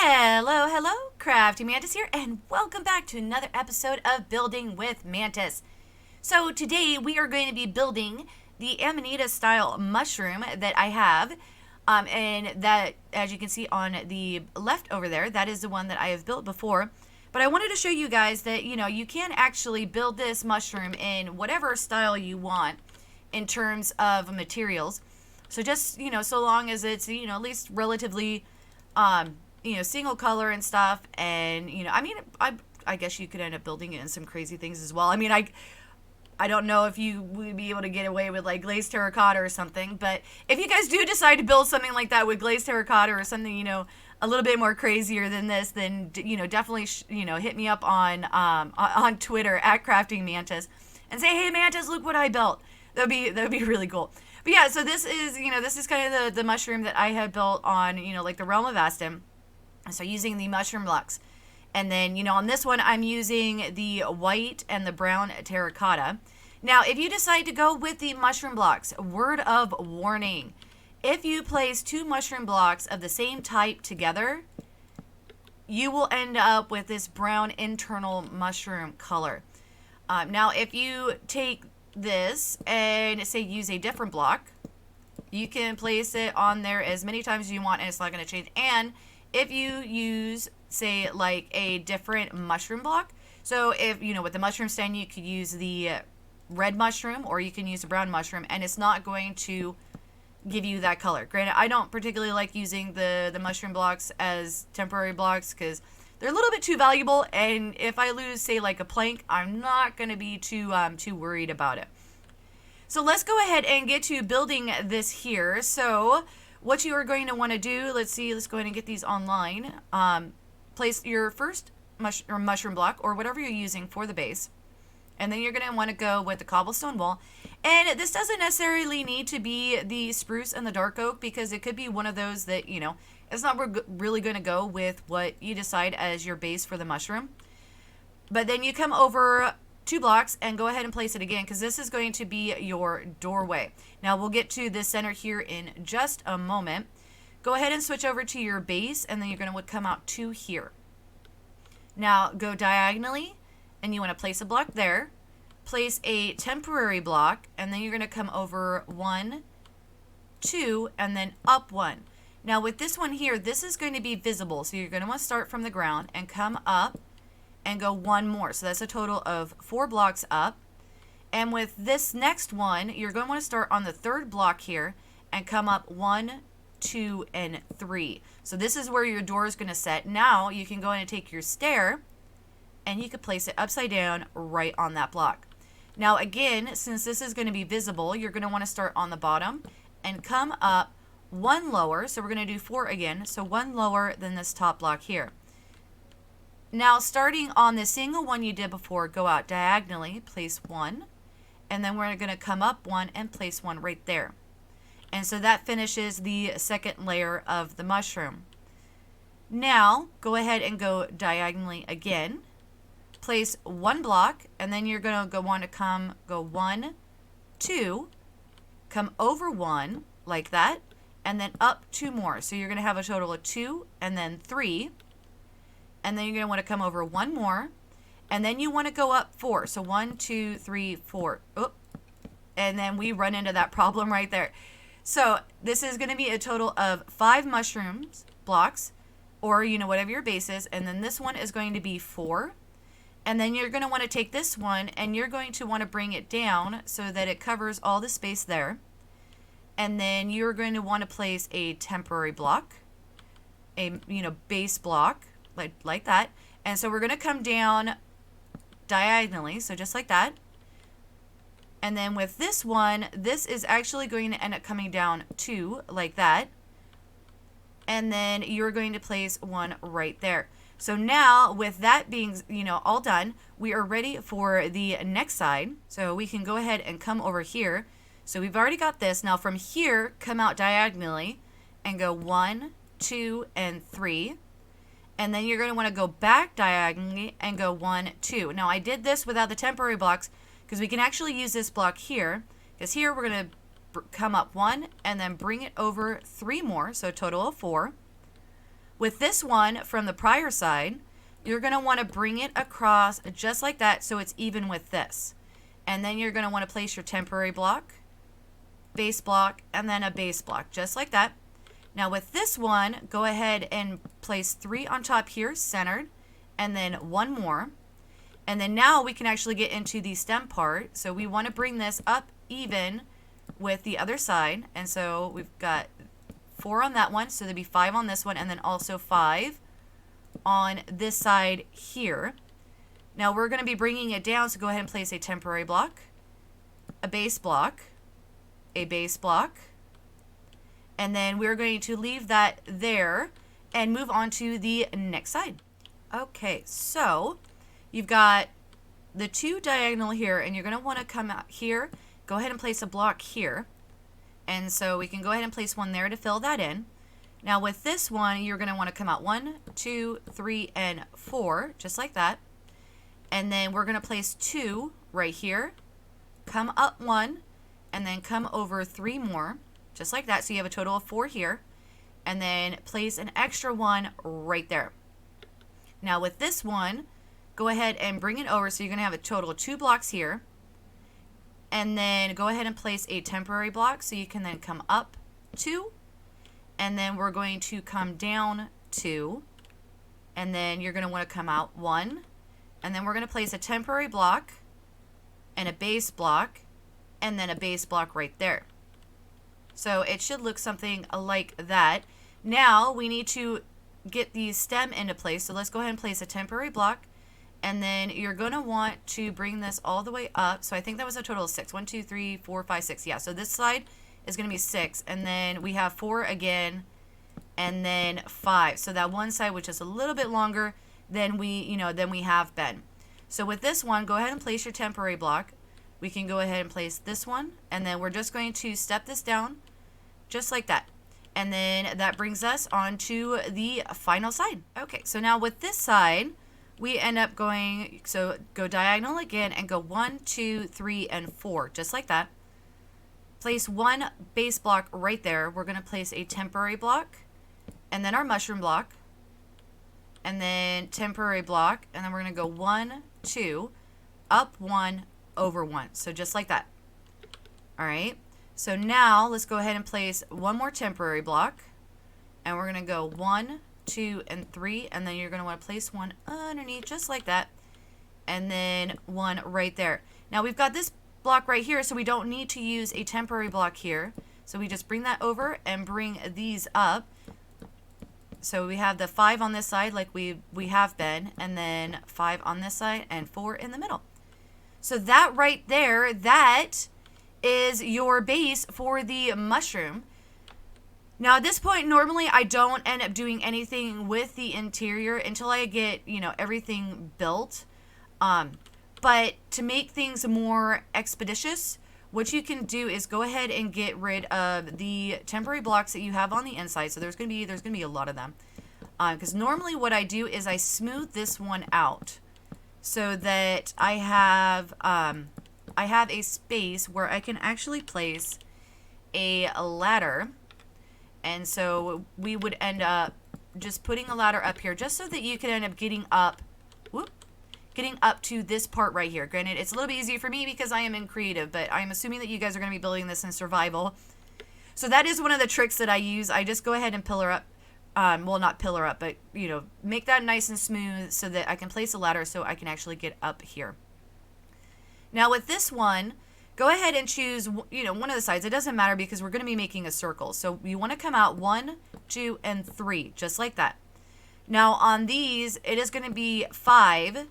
Hello, hello, CraftingMantis here, and welcome back to another episode of Building with Mantis. So today we are going to be building the Amanita style mushroom that I have, and that, as you can see on the left over there, that is the one that I have built before. But I wanted to show you guys that, you can actually build this mushroom in whatever style you want in terms of materials. So just, so long as it's, at least relatively, single color and stuff. And, I guess you could end up building it in some crazy things as well. I don't know if you would be able to get away with like glazed terracotta or something, but if you guys do decide to build something like that with glazed terracotta or something, a little bit more crazier than this, then, definitely, hit me up on Twitter at CraftingMantis and say, hey, Mantis, look what I built. That'd be really cool. But yeah, so this is kind of the mushroom that I had built on, like the Realm of Aston. So using the mushroom blocks. And then, on this one, I'm using the white and the brown terracotta. Now, if you decide to go with the mushroom blocks, word of warning. If you place two mushroom blocks of the same type together, you will end up with this brown internal mushroom color. Now, if you take this and say use a different block, you can place it on there as many times as you want and it's not going to change. And if you use, say, like a different mushroom block, so if, with the mushroom stand, you could use the red mushroom or you can use the brown mushroom and it's not going to give you that color. Granted, I don't particularly like using the mushroom blocks as temporary blocks because they're a little bit too valuable, and if I lose, say, like a plank, I'm not going to be too worried about it. So let's go ahead and get to building this here. So what you are going to want to do, let's go ahead and get these online. Place your first mushroom block or whatever you're using for the base. And then you're going to want to go with the cobblestone wall. And this doesn't necessarily need to be the spruce and the dark oak because it could be one of those that, it's not really going to go with what you decide as your base for the mushroom. But then you come over 2 blocks and go ahead and place it again because this is going to be your doorway. Now we'll get to the center here in just a moment. Go ahead and switch over to your base and then you're going to come out 2 here. Now go diagonally and you want to place a block there. Place a temporary block and then you're going to come over 1, 2, and then up 1. Now with this one here, this is going to be visible. So you're going to want to start from the ground and come up and go 1 more. So that's a total of 4 blocks up. And with this next one, you're going to want to start on the 3rd block here and come up 1, 2, and 3. So this is where your door is going to set. Now you can go in and take your stair and you can place it upside down right on that block. Now again, since this is going to be visible, you're going to want to start on the bottom and come up 1 lower. So we're going to do 4 again. So 1 lower than this top block here. Now starting on the single one you did before, go out diagonally, place 1. And then we're going to come up 1 and place 1 right there. And so that finishes the second layer of the mushroom. Now go ahead and go diagonally again. Place 1 block and then you're going to want to go 1, 2, come over 1 like that, and then up 2 more. So you're going to have a total of 2 and then 3. And then you're going to want to come over 1 more. And then you want to go up 4. So 1, 2, 3, 4. Oop. And then we run into that problem right there. So this is going to be a total of 5 mushrooms blocks or, whatever your base is. And then this one is going to be 4. And then you're going to want to take this one and you're going to want to bring it down so that it covers all the space there. And then you're going to want to place a temporary block, a base block like that. And so we're going to come down diagonally, so just like that. And then with this one, this is actually going to end up coming down 2 like that. And then you're going to place 1 right there. So now with that being, all done, we are ready for the next side. So we can go ahead and come over here. So we've already got this. Now from here, come out diagonally and go 1, 2, and 3. And then you're going to want to go back diagonally and go 1, 2. Now I did this without the temporary blocks because we can actually use this block here. Because here we're going to come up 1 and then bring it over 3 more. So a total of 4. With this one from the prior side, you're going to want to bring it across just like that so it's even with this. And then you're going to want to place your temporary block, base block, and then a base block, just like that. Now with this one, go ahead and place 3 on top here, centered, and then 1 more. And then now we can actually get into the stem part. So we want to bring this up even with the other side. And so we've got 4 on that one, so there'd be 5 on this one, and then also 5 on this side here. Now we're going to be bringing it down, so go ahead and place a temporary block, a base block, a base block, and then we're going to leave that there and move on to the next side. Okay, so you've got the 2 diagonal here, and you're going to want to come out here, go ahead and place a block here. And so we can go ahead and place 1 there to fill that in. Now with this one, you're going to want to come out 1, 2, 3, and 4, just like that. And then we're going to place 2 right here, come up 1, and then come over 3 more, just like that. So you have a total of 4 here. And then place an extra 1 right there. Now with this one, go ahead and bring it over. So you're going to have a total of 2 blocks here. And then go ahead and place a temporary block so you can then come up 2. And then we're going to come down 2. And then you're going to want to come out 1. And then we're going to place a temporary block and a base block and then a base block right there. So it should look something like that. Now we need to get the stem into place. So let's go ahead and place a temporary block. And then you're going to want to bring this all the way up. So I think that was a total of 6. 1, 2, 3, 4, 5, 6. Yeah, so this side is going to be 6. And then we have 4 again. And then 5. So that one side, which is a little bit longer than we have been. So with this one, go ahead and place your temporary block. We can go ahead and place this one. And then we're just going to step this down just like that. And then that brings us on to the final side. Okay, so now with this side, we end up going, so go diagonal again and go 1, 2, 3, and 4, just like that. Place 1 base block right there. We're going to place a temporary block and then our mushroom block and then temporary block. And then we're going to go 1, 2, up 1, over 1. So just like that. All right. So now let's go ahead and place 1 more temporary block. And we're going to go 1, 2, and 3, and then you're going to want to place 1 underneath just like that, and then 1 right there. Now we've got this block right here, so we don't need to use a temporary block here. So we just bring that over and bring these up. So we have the 5 on this side like we have been, and then 5 on this side and 4 in the middle. So that right there, that is your base for the mushroom. Now at this point, normally I don't end up doing anything with the interior until I get, everything built. But to make things more expeditious, what you can do is go ahead and get rid of the temporary blocks that you have on the inside. So there's gonna be a lot of them. Because normally what I do is I smooth this one out so that I have a space where I can actually place a ladder. And so we would end up just putting a ladder up here just so that you can end up getting up to this part right here. Granted, it's a little bit easier for me because I am in creative, but I'm assuming that you guys are going to be building this in survival. So that is one of the tricks that I use. I just go ahead and pillar up, well, not pillar up, but, make that nice and smooth so that I can place a ladder so I can actually get up here. Now with this one, go ahead and choose, one of the sides. It doesn't matter because we're going to be making a circle. So you want to come out 1, 2, and 3, just like that. Now on these, it is going to be 5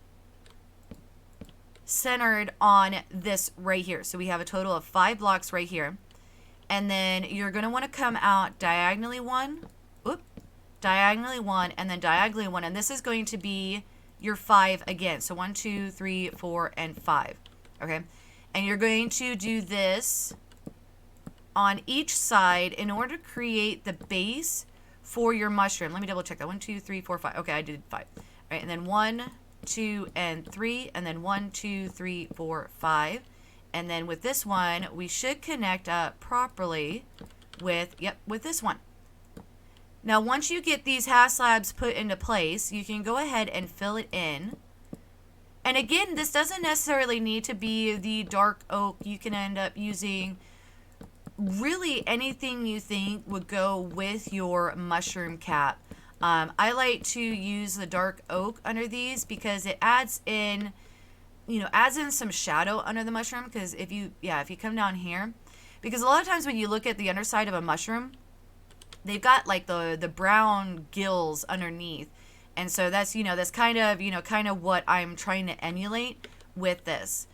centered on this right here. So we have a total of 5 blocks right here. And then you're going to want to come out diagonally 1, diagonally 1, and then diagonally 1. And this is going to be your 5 again. So 1, 2, 3, 4, and 5. Okay. And you're going to do this on each side in order to create the base for your mushroom. Let me double check that. 1, 2, 3, 4, 5. Okay, I did 5. All right, and then 1, 2, and 3, and then 1, 2, 3, 4, 5. And then with this one, we should connect up properly with this one. Now, once you get these half slabs put into place, you can go ahead and fill it in. And again, this doesn't necessarily need to be the dark oak. You can end up using really anything you think would go with your mushroom cap. I like to use the dark oak under these because it adds in, adds in some shadow under the mushroom. Because if you come down here, because a lot of times when you look at the underside of a mushroom, they've got like the brown gills underneath. And so that's, that's kind of what I'm trying to emulate with this.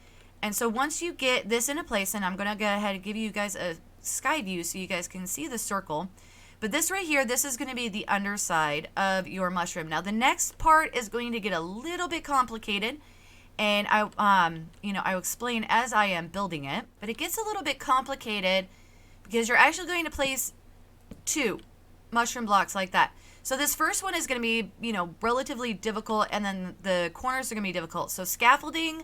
And so once you get this into place, and I'm going to go ahead and give you guys a sky view so you guys can see the circle. But this right here, this is going to be the underside of your mushroom. Now the next part is going to get a little bit complicated, and I'll explain as I am building it. But it gets a little bit complicated because you're actually going to place 2 mushroom blocks like that. So this first one is going to be, relatively difficult, and then the corners are going to be difficult. So scaffolding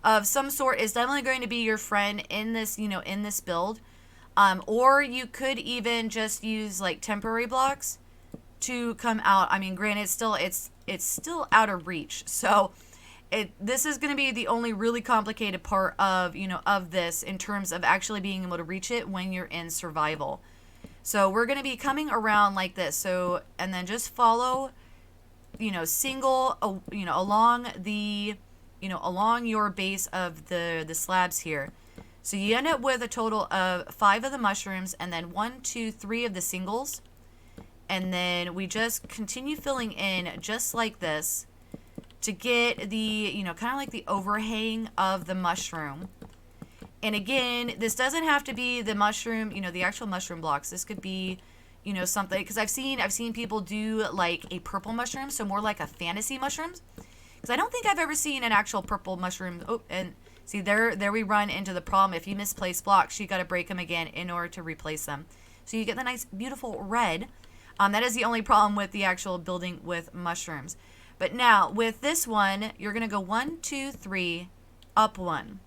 of some sort is definitely going to be your friend in this, in this build. Or you could even just use like temporary blocks to come out. I mean, granted, it's still out of reach. So this is going to be the only really complicated part of, of this in terms of actually being able to reach it when you're in survival. So we're going to be coming around like this. So, and then just follow, along the, along your base of the slabs here. So you end up with a total of 5 of the mushrooms, and then 1, 2, 3 of the singles. And then we just continue filling in just like this to get the, kind of like the overhang of the mushroom. And again, this doesn't have to be the mushroom, the actual mushroom blocks. This could be, something, because I've seen people do like a purple mushroom, so more like a fantasy mushrooms. Because I don't think I've ever seen an actual purple mushroom. Oh, and see, there we run into the problem. If you misplace blocks, you got to break them again in order to replace them. So you get the nice, beautiful red. That is the only problem with the actual building with mushrooms. But now, with this one, you're going to go 1, 2, 3, up 1.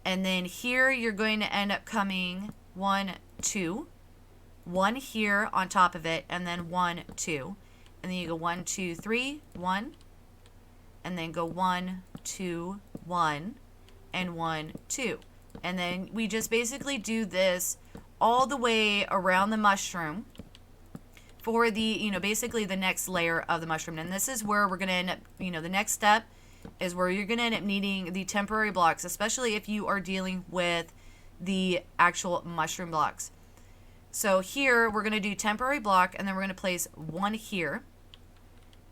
And then here, you're going to end up coming 1, 2. 1 here on top of it, and then 1, 2. And then you go 1, 2, 3, 1. And then go 1, 2, 1. And 1, 2. And then we just basically do this all the way around the mushroom for the, basically the next layer of the mushroom. And this is where we're going to end up, the next step is where you're going to end up needing the temporary blocks, especially if you are dealing with the actual mushroom blocks. So here we're going to do temporary block, and then we're going to place 1 here,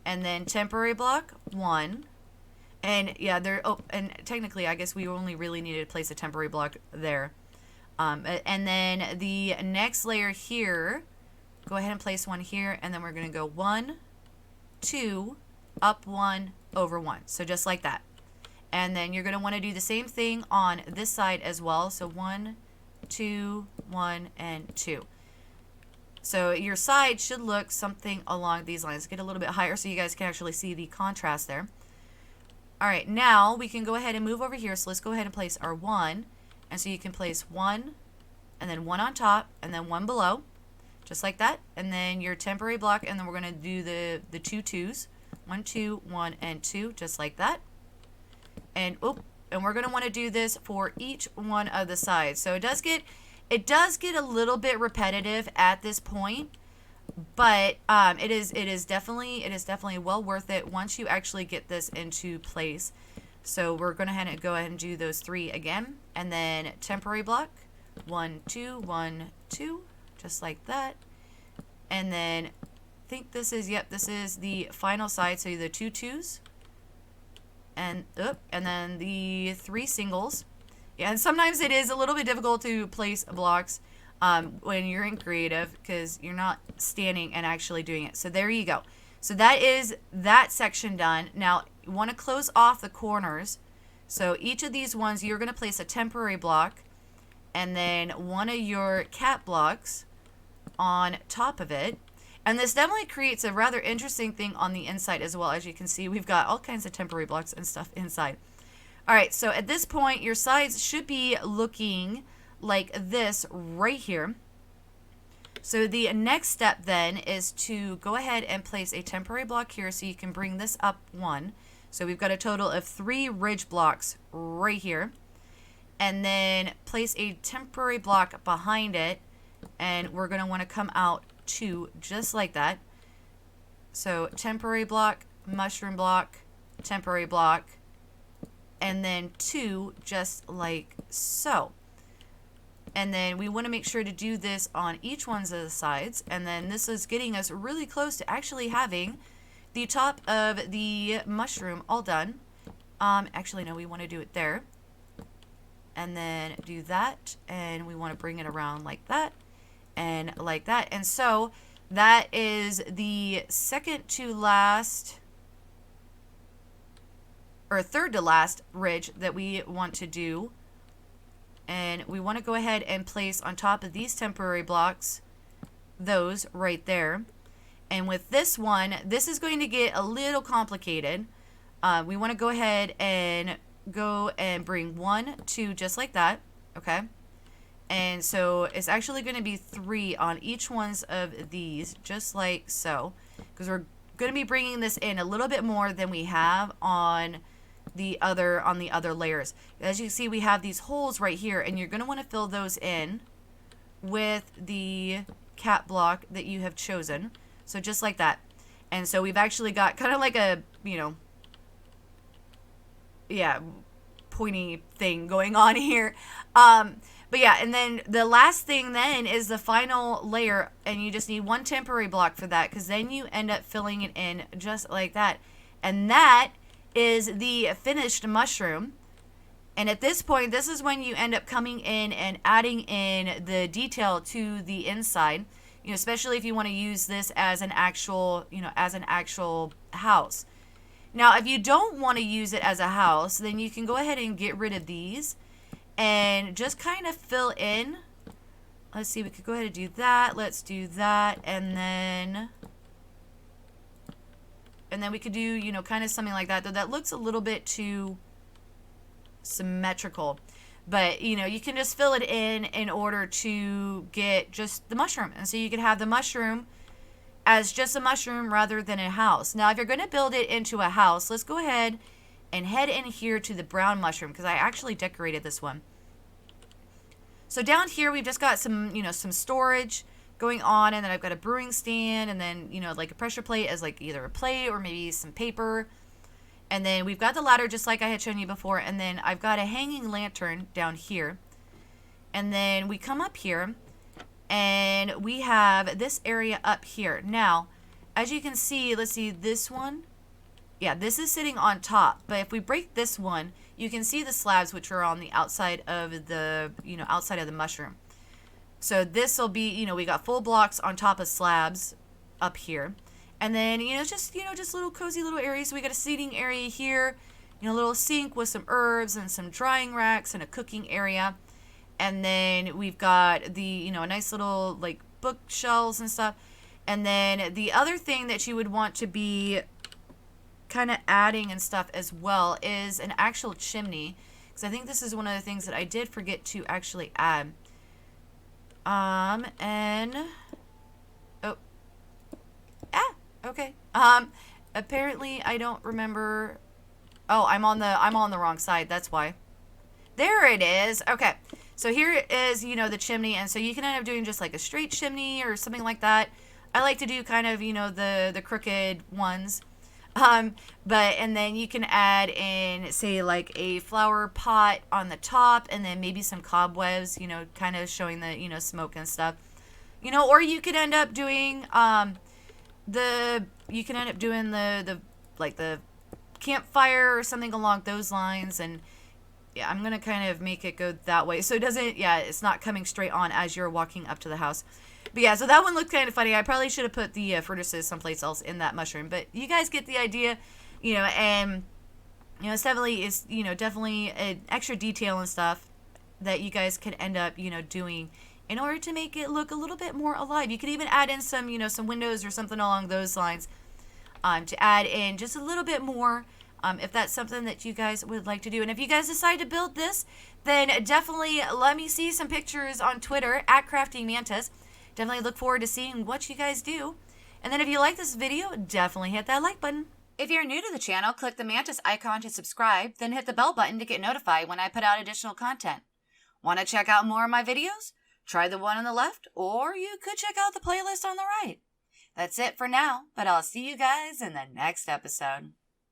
and then temporary block 1. And yeah, and technically I guess we only really needed to place a temporary block there. And then the next layer here, go ahead and place 1 here, and then we're going to go 1, 2, up 1, over 1. So just like that. And then you're going to want to do the same thing on this side as well. So 1, 2, 1, and 2. So your side should look something along these lines. Get a little bit higher so you guys can actually see the contrast there. All right, now we can go ahead and move over here. So let's go ahead and place our 1. And so you can place 1, and then 1 on top, and then 1 below. Just like that. And then your temporary block, and then we're going to do the 2 2s. 1, 2, 1, and 2, just like that. And we're going to want to do this for each one of the sides. So it does get a little bit repetitive at this point, but it is definitely well worth it once you actually get this into place. So we're going to go ahead and do those 3 again, and then temporary block 1, 2, 1, 2, just like that. And then I think this is the final side. So the 2 2s, and then the 3 singles. Yeah, and sometimes it is a little bit difficult to place blocks when you're in creative because you're not standing and actually doing it. So there you go. So that is that section done. Now you want to close off the corners. So each of these ones, you're going to place a temporary block, and then one of your cap blocks on top of it. And this definitely creates a rather interesting thing on the inside as well. As you can see, we've got all kinds of temporary blocks and stuff inside. All right, so at this point, your sides should be looking like this right here. So the next step then is to go ahead and place a temporary block here so you can bring this up one. So we've got a total of 3 ridge blocks right here. And then place a temporary block behind it, and we're going to want to come out 2 just like that. So temporary block, mushroom block, temporary block, and then 2 just like so. And then we want to make sure to do this on each one of the sides, and then this is getting us really close to actually having the top of the mushroom all done. Actually no, we want to do it there. And then do that, and we want to bring it around like that and like that. And so that is the second to last, or third to last ridge that we want to do. And we want to go ahead and place on top of these temporary blocks those right there. And with this one, this is going to get a little complicated. We want to go ahead and bring 1, 2 just like that. Okay, and so it's actually going to be 3 on each ones of these just like so, because we're going to be bringing this in a little bit more than we have on the other layers. As you can see, we have these holes right here, and you're going to want to fill those in with the cat block that you have chosen. So just like that. And so we've actually got kind of like a, you know, yeah, pointy thing going on here. But yeah, and then the last thing then is the final layer, and you just need 1 temporary block for that, because then you end up filling it in just like that. And that is the finished mushroom. And at this point, this is when you end up coming in and adding in the detail to the inside, you know, especially if you want to use this as an actual, you know, as an actual house. Now, if you don't want to use it as a house, then you can go ahead and get rid of these and just kind of fill in. Let's see, we could go ahead and do that. Let's do that. And then we could do, you know, kind of something like that. Though that looks a little bit too symmetrical. But, you know, you can just fill it in order to get just the mushroom. And so you can have the mushroom as just a mushroom rather than a house. Now, if you're going to build it into a house, let's go ahead and head in here to the brown mushroom, because I actually decorated this one. So down here, we've just got some, you know, some storage going on, and then I've got a brewing stand, and then, you know, like a pressure plate as like either a plate or maybe some paper. And then we've got the ladder just like I had shown you before, and then I've got a hanging lantern down here. And then we come up here, and we have this area up here. Now, as you can see, let's see, this one. Yeah, this is sitting on top. But if we break this one, you can see the slabs which are on the outside of the, you know, outside of the mushroom. So this will be, you know, we got full blocks on top of slabs up here. And then, just little cozy little areas. So we got a seating area here, you know, a little sink with some herbs and some drying racks and a cooking area. And then we've got the, you know, a nice little like bookshelves and stuff. And then the other thing that you would want to be kind of adding and stuff as well is an actual chimney, because I think this is one of the things that I did forget to actually add. Okay. Apparently I don't remember. Oh, I'm on the wrong side. That's why. There it is. Okay. So here is, you know, the chimney, and so you can end up doing just like a straight chimney or something like that. I like to do kind of, you know, the crooked ones. And then you can add in, say, like a flower pot on the top, and then maybe some cobwebs, you know, kind of showing the, you know, smoke and stuff. You know, or you could end up doing the campfire or something along those lines. And yeah, I'm gonna kind of make it go that way so it doesn't, yeah, it's not coming straight on as you're walking up to the house. But yeah, so that one looked kind of funny. I probably should have put the furnaces someplace else in that mushroom, but you guys get the idea, you know. And you know, it's definitely an extra detail and stuff that you guys could end up, you know, doing in order to make it look a little bit more alive. You could even add in some, you know, some windows or something along those lines, to add in just a little bit more, if that's something that you guys would like to do. And if you guys decide to build this, then definitely let me see some pictures on Twitter at CraftingMantis. Definitely look forward to seeing what you guys do. And then if you like this video, definitely hit that like button. If you're new to the channel, click the Mantis icon to subscribe, then hit the bell button to get notified when I put out additional content. Want to check out more of my videos? Try the one on the left, or you could check out the playlist on the right. That's it for now, but I'll see you guys in the next episode.